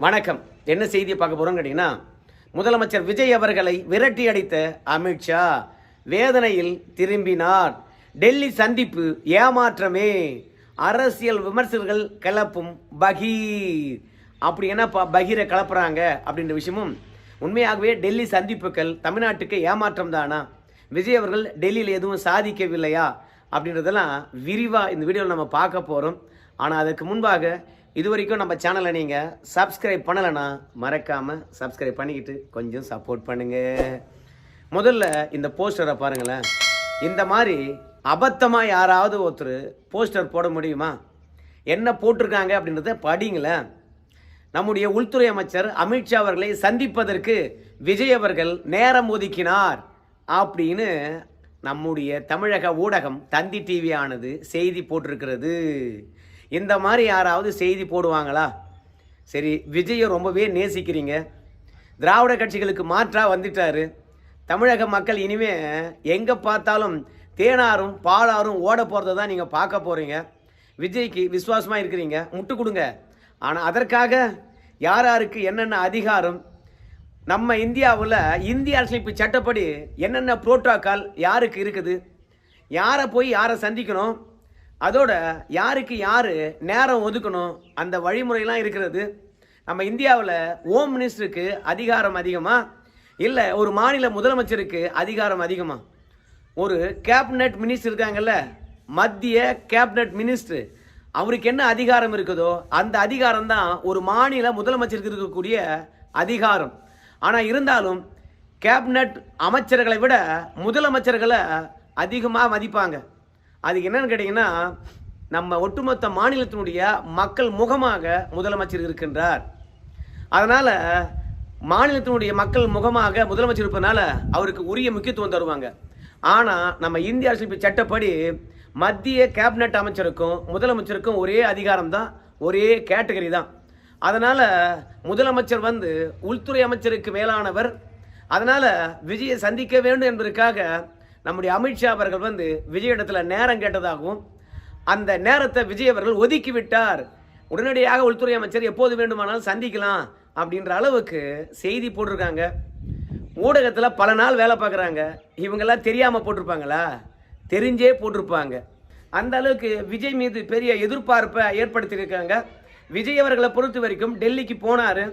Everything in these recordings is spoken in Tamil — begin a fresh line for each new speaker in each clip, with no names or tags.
வணக்கம். என்ன செய்தியை பார்க்க போறோம் கேட்டீங்கன்னா, முதலமைச்சர் விஜய் அவர்களை விரட்டி அடித்த அமித்ஷா வேதனையில் திரும்பினார். டெல்லி சந்திப்பு ஏமாற்றமே, அரசியல் விமர்சகர்கள் கிளப்பும் பகீர். அப்படி என்னப்பா பகீரை கிளப்புறாங்க அப்படின்ற விஷயமும், உண்மையாகவே டெல்லி சந்திப்புகள் தமிழ்நாட்டுக்கு ஏமாற்றம் தானா, விஜய் அவர்கள் டெல்லியில் எதுவும் சாதிக்கவில்லையா அப்படின்றதெல்லாம் விரிவாக இந்த வீடியோவில் நம்ம பார்க்க போகிறோம். ஆனால் அதுக்கு முன்பாக இது வரைக்கும் நம்ம சேனலை நீங்கள் சப்ஸ்கிரைப் பண்ணலைன்னா மறக்காமல் சப்ஸ்கிரைப் பண்ணிக்கிட்டு கொஞ்சம் சப்போர்ட் பண்ணுங்கள். முதல்ல இந்த போஸ்டரை பாருங்களேன். இந்த மாதிரி அபத்தமாக யாராவது ஒருத்தர் போஸ்டர் போட முடியுமா? என்ன போட்டிருக்காங்க அப்படின்றத படிங்களேன். நம்முடைய உள்துறை அமைச்சர் அமித்ஷா அவர்களை சந்திப்பதற்கு விஜய் அவர்கள் நேரம் ஒதுக்கினார் அப்படின்னு நம்முடைய தமிழக ஊடகம் தந்தி டிவி ஆனது செய்தி போட்டிருக்கிறது. இந்த மாதிரி யாராவது செய்தி போடுவாங்களா? சரி, விஜயை ரொம்பவே நேசிக்கிறீங்க, திராவிட கட்சிகளுக்கு மாற்றாக வந்துட்டாரு. தமிழக மக்கள் இனிமே எங்கே பார்த்தாலும் தேனாரும் பாலாரும் ஓட போகிறத தான் நீங்கள் பார்க்க போகிறீங்க. விஜய்க்கு விசுவாசமாக இருக்கிறீங்க, முட்டு கொடுங்க. ஆனால் அதற்காக யார் யாருக்கு என்னென்ன அதிகாரம், நம்ம இந்தியாவில் இந்திய அரசியலமைப்பு சட்டப்படி என்னென்ன புரோட்டோக்கால் யாருக்கு இருக்குது, யாரை போய் யாரை சந்திக்கணும், அதோட யாருக்கு யார் நேரம் ஒதுக்கணும், அந்த வழிமுறையெல்லாம் இருக்கிறது. நம்ம இந்தியாவில் ஹோம் மினிஸ்டருக்கு அதிகாரம் அதிகமா, இல்லை ஒரு மாநில முதலமைச்சருக்கு அதிகாரம் அதிகமா? ஒரு கேபினட் மினிஸ்டர் இருக்காங்கல்ல, மத்திய கேபினட் மினிஸ்டர், அவருக்கு என்ன அதிகாரம் இருக்குதோ அந்த அதிகாரம் தான் ஒரு மாநில முதலமைச்சருக்கு இருக்கக்கூடிய அதிகாரம். ஆனால் இருந்தாலும் கேபினட் அமைச்சர்களை விட முதலமைச்சர்களை அதிகமாக மதிப்பாங்க. அதுக்கு என்னன்னு கேட்டிங்கன்னா, நம்ம ஒட்டுமொத்த மாநிலத்தினுடைய மக்கள் முகமாக முதலமைச்சர் இருக்கின்றார். அதனால் மாநிலத்தினுடைய மக்கள் முகமாக முதலமைச்சர் இருப்பதனால அவருக்கு உரிய முக்கியத்துவம் தருவாங்க. ஆனால் நம்ம இந்திய அரசியலமைப்பு சட்டப்படி மத்திய கேபினட் அமைச்சருக்கும் முதலமைச்சருக்கும் ஒரே அதிகாரம் தான், ஒரே கேட்டகரி தான். அதனால் முதலமைச்சர் உள்துறை அமைச்சருக்கு மேலானவர். அதனால் விஜயை சந்திக்க வேண்டும் என்பதற்காக நம்முடைய அமித்ஷா அவர்கள் விஜய் இடத்துல நேரம் கேட்டதாகவும், அந்த நேரத்தை விஜய் அவர்கள் ஒதுக்கிவிட்டார். உடனடியாக உள்துறை அமைச்சர் எப்போது வேண்டுமானாலும் சந்திக்கலாம் அப்படின்ற அளவுக்கு செய்தி போட்டிருக்காங்க. ஊடகத்தில் பல நாள் வேலை பார்க்குறாங்க. இவங்கெல்லாம் தெரியாமல் போட்டிருப்பாங்களா? தெரிஞ்சே போட்டிருப்பாங்க. அந்த அளவுக்கு விஜய் மீது பெரிய எதிர்பார்ப்பை ஏற்படுத்தியிருக்காங்க. விஜய் அவர்களை பொறுத்த வரைக்கும் டெல்லிக்கு போனார்,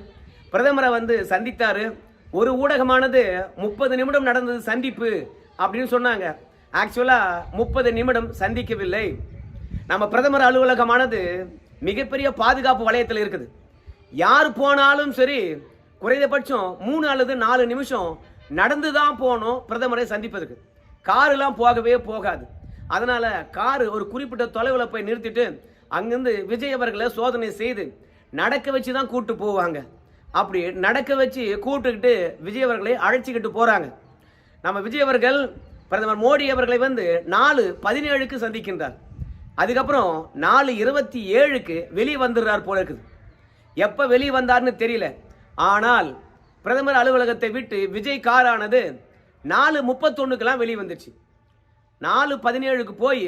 பிரதமரை சந்தித்தார். ஒரு ஊடகமானது 30 நிமிடம் நடந்தது சந்திப்பு அப்படின்னு சொன்னாங்க. ஆக்சுவலாக 30 நிமிடம் சந்திக்கவில்லை. நம்ம பிரதமர் அலுவலகமானது மிகப்பெரிய பாதுகாப்பு வளையத்தில் இருக்குது. யார் போனாலும் சரி, குறைந்தபட்சம் 3 அல்லது 4 நிமிஷம் நடந்து தான் போகணும் பிரதமரை சந்திப்பதற்கு. காருலாம் போகவே போகாது. அதனால் காரு ஒரு குறிப்பிட்ட தொலைவில் போய் நிறுத்திட்டு அங்கேருந்து விஜய் அவர்களை சோதனை செய்து நடக்க வச்சு தான் கூப்பிட்டு போவாங்க. அப்படி நடக்க வச்சு கூப்பிட்டுக்கிட்டு விஜய் அவர்களை அழைச்சிக்கிட்டு போகிறாங்க. நம்ம விஜய் அவர்கள் பிரதமர் மோடி அவர்களை 4:17 சந்திக்கின்றார். அதுக்கப்புறம் 4:27 வெளியே வந்துடுறார் போல இருக்குது. எப்போ வெளியே வந்தார்னு தெரியல. ஆனால் பிரதமர் அலுவலகத்தை விட்டு விஜய் காரானது 4:31 வெளியே வந்துடுச்சு. 4:17 போய்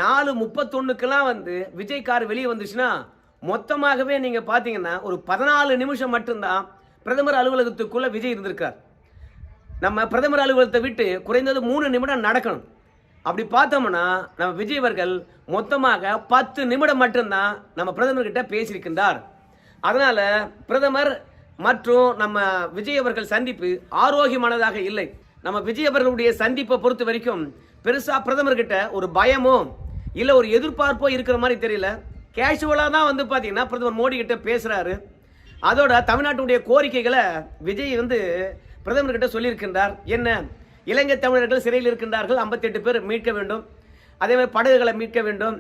4:31 விஜய் கார் வெளியே வந்துச்சுன்னா, மொத்தமாகவே நீங்கள் பார்த்தீங்கன்னா ஒரு 14 நிமிஷம் மட்டும்தான் பிரதமர் அலுவலகத்துக்குள்ளே விஜய் இருந்திருக்கார். நம்ம பிரதமர் அலுவலகத்தை விட்டு குறைந்தது 3 நிமிடம் நடக்கணும். அப்படி பார்த்தோம்னா நம்ம விஜய் அவர்கள் மொத்தமாக 10 நிமிடம் மட்டும்தான் நம்ம பிரதமர்கிட்ட பேசியிருக்கின்றார். அதனால் பிரதமர் மற்றும் நம்ம விஜய் அவர்கள் சந்திப்பு ஆரோக்கியமானதாக இல்லை. நம்ம விஜய் அவர்களுடைய சந்திப்பை பொறுத்த வரைக்கும் பெருசாக பிரதமர்கிட்ட ஒரு பயமோ இல்லை ஒரு எதிர்பார்ப்போ இருக்கிற மாதிரி தெரியல. கேஷுவலாக தான் பார்த்தீங்கன்னா பிரதமர் மோடி கிட்ட பேசுகிறாரு. அதோட தமிழ்நாட்டுடைய கோரிக்கைகளை விஜய் பிரதமர்கிட்ட சொல்லியிருக்கின்றார். என்ன, இலங்கை தமிழர்கள் சிறையில் இருக்கின்றார்கள், 58 பேர் மீட்க வேண்டும். அதே மாதிரி படகுகளை மீட்க வேண்டும்.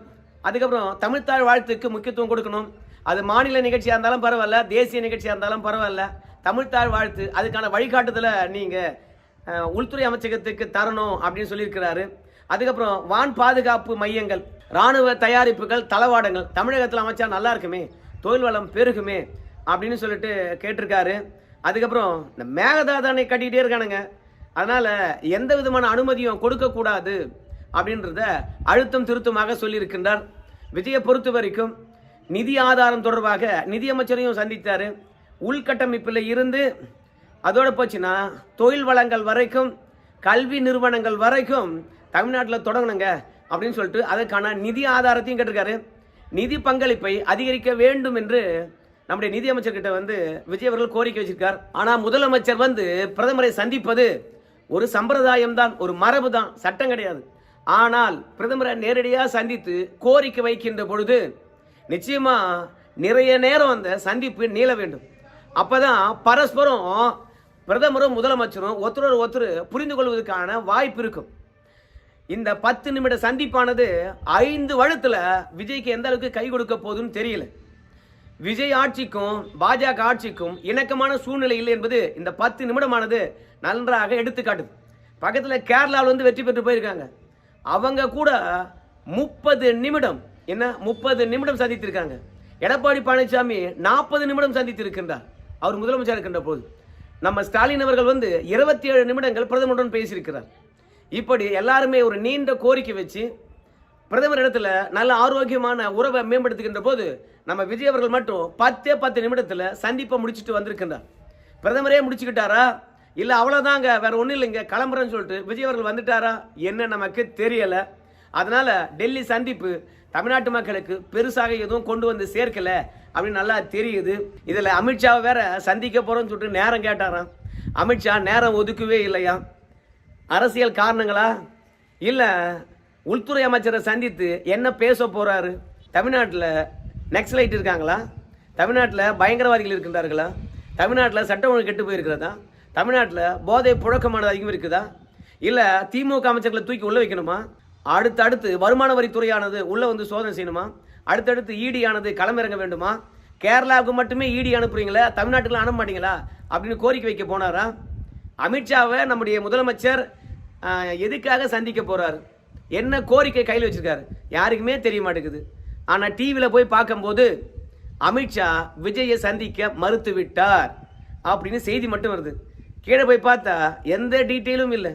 அதுக்கப்புறம் தமிழ்த்தாழ் வாழ்த்துக்கு முக்கியத்துவம் கொடுக்கணும். அது மாநில நிகழ்ச்சியாக இருந்தாலும் பரவாயில்ல, தேசிய நிகழ்ச்சியாக இருந்தாலும் பரவாயில்ல, தமிழ்த்தாழ் வாழ்த்து அதுக்கான வழிகாட்டுதலை நீங்கள் உள்துறை அமைச்சகத்துக்கு தரணும் அப்படின்னு சொல்லியிருக்கிறாரு. அதுக்கப்புறம் வான் பாதுகாப்பு மையங்கள், இராணுவ தயாரிப்புகள், தளவாடங்கள் தமிழகத்தில் அமைச்சா நல்லா இருக்குமே, தொழில் வளம் பெருகுமே அப்படின்னு சொல்லிட்டு கேட்டிருக்காரு. அதுக்கப்புறம் இந்த மேகதாதானை கட்டிக்கிட்டே இருக்கானுங்க. அதனால் எந்த விதமான அனுமதியும் கொடுக்கக்கூடாது அப்படின்றத அழுத்தம் திருத்தமாக சொல்லியிருக்கின்றார். விஜயை பொறுத்த வரைக்கும் நிதி ஆதாரம் தொடர்பாக நிதியமைச்சரையும் சந்தித்தார். உள்கட்டமைப்பில் இருந்து அதோட போச்சுன்னா தொழில் வளங்கள் வரைக்கும் கல்வி நிறுவனங்கள் வரைக்கும் தமிழ்நாட்டில் தொடங்கணுங்க அப்படின்னு சொல்லிட்டு அதற்கான நிதி ஆதாரத்தையும் கேட்டிருக்காரு. நிதி பங்களிப்பை அதிகரிக்க வேண்டும் என்று நம்முடைய நிதியமைச்சர்கிட்ட விஜய் அவர்கள் கோரிக்கை வச்சிருக்கார். ஆனால் முதலமைச்சர் பிரதமரை சந்திப்பது ஒரு சம்பிரதாயம் தான், ஒரு மரபு தான், சட்டம் கிடையாது. ஆனால் பிரதமரை நேரடியாக சந்தித்து கோரிக்கை வைக்கின்ற பொழுது நிச்சயமா நிறைய நேரம் அந்த சந்திப்பு நீள வேண்டும். அப்பதான் பரஸ்பரம் பிரதமரும் முதலமைச்சரும் ஒருத்தர் புரிந்து கொள்வதற்கான வாய்ப்பு இருக்கும். இந்த 10 நிமிட சந்திப்பானது 5 வருடத்துல விஜய்க்கு எந்த அளவுக்கு கை கொடுக்க போதுன்னு தெரியல. விஜய் ஆட்சிக்கும் பாஜக ஆட்சிக்கும் இணக்கமான சூழ்நிலை இல்லை என்பது இந்த 10 நிமிடமானது நன்றாக எடுத்துக்காட்டுது. பக்கத்தில் கேரளாவில் வெற்றி பெற்று போயிருக்காங்க. அவங்க கூட 30 நிமிடம் 30 நிமிடம் சந்தித்திருக்காங்க. எடப்பாடி பழனிசாமி 40 நிமிடம் சந்தித்திருக்கின்றார் அவர் முதலமைச்சர் இருக்கின்ற போது. நம்ம ஸ்டாலின் அவர்கள் 27 நிமிடங்கள் பிரதமருடன் பேசியிருக்கிறார். இப்படி எல்லாருமே ஒரு நீண்ட கோரிக்கை வச்சு பிரதமர் இடத்துல நல்ல ஆரோக்கியமான உறவை மேம்படுத்துகின்ற போது நம்ம விஜய் அவர்கள் மட்டும் 10 நிமிடத்தில் சந்திப்பை முடிச்சுட்டு வந்திருக்கின்றார். பிரதமரே முடிச்சுக்கிட்டாரா இல்லை அவ்வளோதாங்க வேற ஒன்றும் இல்லைங்க கிளம்புறேன்னு சொல்லிட்டு விஜய் அவர்கள் வந்துட்டாரா என்ன நமக்கு தெரியலை. அதனால டெல்லி சந்திப்பு தமிழ்நாட்டு மக்களுக்கு பெருசாக எதுவும் கொண்டு வந்து சேர்க்கல அப்படின்னு நல்லா தெரியுது. இதில் அமித்ஷாவை வேற சந்திக்க போறோம்னு சொல்லிட்டு நேரம் கேட்டாராம். அமித்ஷா நேரம் ஒதுக்கவே இல்லையா? அரசியல் காரணங்களா இல்லை உள்துறை அமைச்சரை சந்தித்து என்ன பேச போறாரு? தமிழ்நாட்டில் நக்சலைட் இருக்காங்களா? தமிழ்நாட்டில் பயங்கரவாதிகள் இருக்கின்றார்களா? தமிழ்நாட்டில் சட்டம் ஒழுங்கு கெட்டு போயிருக்கிறதா? தமிழ்நாட்டில் போதை புழக்கமானது அதிகம் இருக்குதா? இல்லை திமுக அமைச்சர்களை தூக்கி உள்ள வைக்கணுமா? அடுத்து வருமான வரித்துறையானது உள்ள சோதனை செய்யணுமா? அடுத்தடுத்து இடி ஆனது களமிறங்க வேண்டுமா? கேரளாவுக்கு மட்டுமே இடி அனுப்புறீங்களா, தமிழ்நாட்டுக்குலாம் அனுப்ப மாட்டீங்களா அப்படின்னு கோரிக்கை வைக்க போனாரா? அமித்ஷாவை நம்முடைய முதலமைச்சர் எதுக்காக சந்திக்க போறாரு? என்ன கோரிக்கை கையில் வச்சிருக்காரு யாருக்குமே தெரிய மாட்டேங்குது. ஆனால் டிவியில் போய் பார்க்கும்போது அமித்ஷா விஜயை சந்திக்க மறுத்து விட்டார் அப்படின்னு செய்தி மட்டும் வருது. கீழே போய் பார்த்தா எந்த டீட்டெயிலும் இல்லை.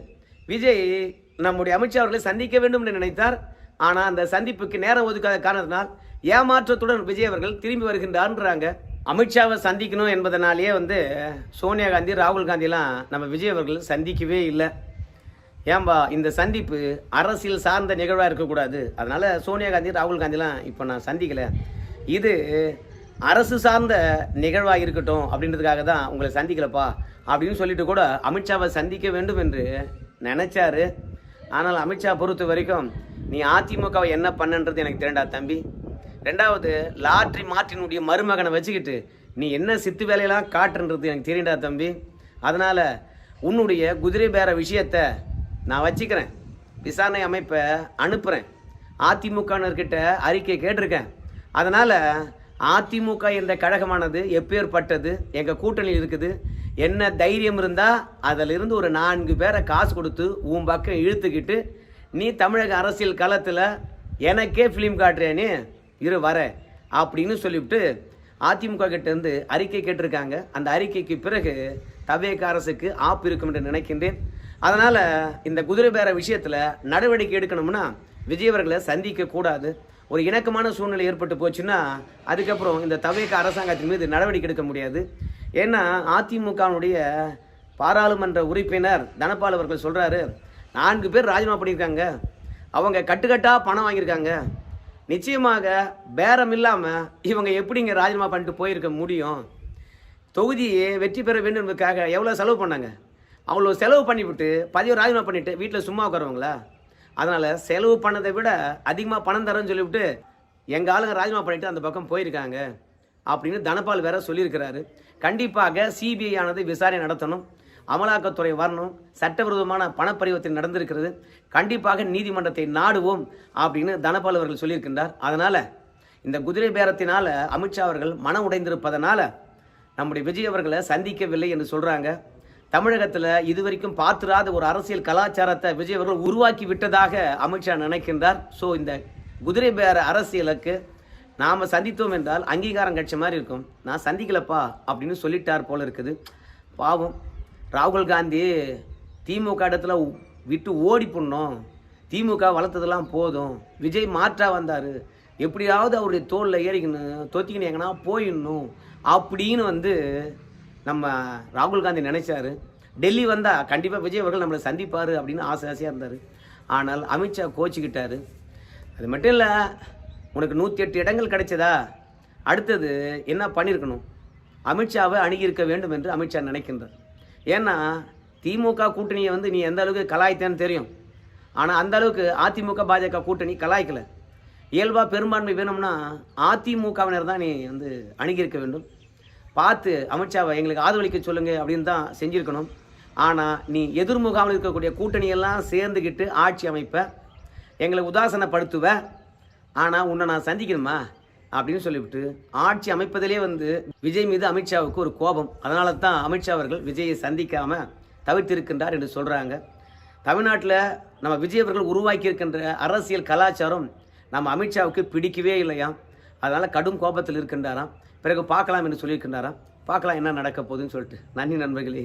விஜய் நம்முடைய அமித்ஷா அவர்களை சந்திக்க வேண்டும் என்று நினைத்தார். ஆனால் அந்த சந்திப்புக்கு நேரம் ஒதுக்காத காரணத்தினால் ஏமாற்றத்துடன் விஜய் அவர்கள் திரும்பி வருகின்றார்ன்றாங்க. அமித்ஷாவை சந்திக்கணும் என்பதனாலேயே சோனியா காந்தி ராகுல் காந்திலாம் நம்ம விஜய் அவர்கள் சந்திக்கவே இல்லை. ஏன்பா இந்த சந்திப்பு அரசியல் சார்ந்த நிகழ்வாக இருக்கக்கூடாது, அதனால சோனியா காந்தி ராகுல் காந்திலாம் இப்போ நான் சந்திக்கலை, இது அரசு சார்ந்த நிகழ்வாக இருக்கட்டும் அப்படின்றதுக்காக தான் உங்களை சந்திக்கலப்பா அப்படின்னு சொல்லிட்டு கூட அமித்ஷாவை சந்திக்க வேண்டும் என்று நினைச்சாரு. ஆனால் அமித்ஷா பொறுத்த வரைக்கும் நீ அதிமுகவை என்ன பண்ணன்றது எனக்கு தெரியண்டா தம்பி. ரெண்டாவது லாட்ரி மார்ட்டினுடைய மருமகனை வச்சுக்கிட்டு நீ என்ன சித்து வேலையெல்லாம் காட்டுன்றது எனக்கு தெரியண்டா தம்பி. அதனால் உன்னுடைய குதிரை பேர விஷயத்தை நான் வச்சுக்கிறேன், விசாரணை அமைப்பை அனுப்புகிறேன், அதிமுகனர்கிட்ட அறிக்கை கேட்டிருக்கேன். அதனால் அதிமுக என்ற கழகமானது எப்பேற்பட்டது எங்கள் கூட்டணியில் இருக்குது, என்ன தைரியம் இருந்தால் அதிலிருந்து ஒரு 4 பேரை காசு கொடுத்து உன் பக்கம் இழுத்துக்கிட்டு நீ தமிழக அரசியல் களத்தில் எனக்கே ஃபிலிம் காட்டுறேன்னு இரு வர அப்படின்னு சொல்லிவிட்டு அதிமுக கிட்டேருந்து அறிக்கை கேட்டிருக்காங்க. அந்த அறிக்கைக்கு பிறகு தவேக அரசுக்கு ஆப்பு இருக்கும் என்று நினைக்கின்றேன். அதனால் இந்த குதிரை பேர விஷயத்தில் நடவடிக்கை எடுக்கணும்னா விஜய் அவர்களை சந்திக்கக்கூடாது. ஒரு இணக்கமான சூழ்நிலை ஏற்பட்டு போச்சுன்னா அதுக்கப்புறம் இந்த தவேக அரசாங்கத்தின் மீது நடவடிக்கை எடுக்க முடியாது. ஏன்னா அதிமுகவுடைய பாராளுமன்ற உறுப்பினர் தனபால் அவர்கள் சொல்கிறாரு, 4 பேர் ராஜினாமா பண்ணியிருக்காங்க, அவங்க கட்டுக்கட்டாக பணம் வாங்கியிருக்காங்க, நிச்சயமாக பேரம் இல்லாமல் இவங்க எப்படிங்க ராஜினாமா பண்ணிட்டு போயிருக்க முடியும்? தொகுதியை வெற்றி பெற வேண்டும் என்பதற்காக எவ்வளோ செலவு பண்ணாங்க? அவ்வளோ செலவு பண்ணிவிட்டு பதவியை ராஜினாமா பண்ணிவிட்டு வீட்டில் சும்மா உட்காருவாங்களா? அதனால் செலவு பண்ணதை விட அதிகமாக பணம் தரேன்னு சொல்லிவிட்டு எங்கள் ஆளுங்க ராஜினாமா பண்ணிவிட்டு அந்த பக்கம் போயிருக்காங்க அப்படின்னு தனபால் வேற சொல்லியிருக்கிறாரு. கண்டிப்பாக சிபிஐ ஆனது விசாரணை நடத்தணும், அமலாக்கத்துறை வரணும், சட்டவிரோதமான பணப்பரிவர்த்தனை நடந்திருக்கிறது, கண்டிப்பாக நீதிமன்றத்தை நாடுவோம் அப்படின்னு தனபால் அவர்கள் சொல்லியிருக்கின்றார். அதனால் இந்த குதிரை பேரத்தினால் அமித்ஷா அவர்கள் மனம் உடைந்திருப்பதனால நம்முடைய விஜய் அவர்களை சந்திக்கவில்லை என்று சொல்கிறாங்க. தமிழகத்தில் இதுவரைக்கும் பார்த்துராத ஒரு அரசியல் கலாச்சாரத்தை விஜய் அவர்கள் உருவாக்கி விட்டதாக அமித்ஷா நினைக்கின்றார். ஸோ இந்த குதிரை பேர அரசியலுக்கு நாம் சந்தித்தோம் என்றால் அங்கீகாரம் கட்சி மாதிரி இருக்கும். நான் சந்திக்கலப்பா அப்படின்னு சொல்லிட்டார் போல இருக்குது. பாவம் ராகுல் காந்தி திமுக இடத்துல விட்டு ஓடி போடணும், திமுக வளர்த்ததெல்லாம் போதும், விஜய் மாற்றா வந்தார், எப்படியாவது அவருடைய தோளில் ஏறிக்கணும், தொத்திக்கின்னு எங்கன்னா போயிடணும் அப்படின்னு வந்து நம்ம ராகுல் காந்தி நினைச்சாரு. டெல்லி வந்தால் கண்டிப்பாக விஜய் அவர்கள் நம்மளை சந்திப்பார் அப்படின்னு ஆசையாக இருந்தார். ஆனால் அமித்ஷா கோச்சிக்கிட்டாரு. அது மட்டும் இல்லை, உனக்கு 108 இடங்கள் கிடைச்சதா, அடுத்தது என்ன பண்ணியிருக்கணும், அமித்ஷாவை அணுகியிருக்க வேண்டும் என்று அமித்ஷா நினைக்கின்றார். ஏன்னா திமுக கூட்டணியை வந்து நீ எந்த அளவுக்கு கலாய்த்தேன்னு தெரியும். ஆனால் அந்த அளவுக்கு அதிமுக பாஜக கூட்டணி கலாய்க்கலை. இயல்பாக பெரும்பான்மை வேணும்னா அதிமுகவினர் தான் நீ வந்து அணுகியிருக்க வேண்டும். பார்த்து அமித்ஷாவை எங்களுக்கு ஆதரவளிக்க சொல்லுங்கள் அப்படின்னு தான் செஞ்சுருக்கணும். ஆனால் நீ எதிர்முகாமல் இருக்கக்கூடிய கூட்டணியெல்லாம் சேர்ந்துக்கிட்டு ஆட்சி அமைப்ப, எங்களை உதாசனப்படுத்துவ, ஆனால் உன்னை நான் சந்திக்கணுமா அப்படின்னு சொல்லிவிட்டு ஆட்சி அமைப்பதிலே வந்து விஜய் மீது அமித்ஷாவுக்கு ஒரு கோபம். அதனால தான் அமித்ஷா அவர்கள் விஜயை சந்திக்காமல் தவிர்த்திருக்கின்றார் என்று சொல்கிறாங்க. தமிழ்நாட்டில் நம்ம விஜய் அவர்கள் உருவாக்கி இருக்கின்ற அரசியல் கலாச்சாரம் நம்ம அமித்ஷாவுக்கு பிடிக்கவே இல்லையாம். அதனால் கடும் கோபத்தில் இருக்கின்றாராம். பிறகு பார்க்கலாம் என்று சொல்லியிருக்கின்றாராம். பார்க்கலாம் என்ன நடக்க போகுதுன்னு சொல்லிட்டு. நன்றி நண்பர்களே.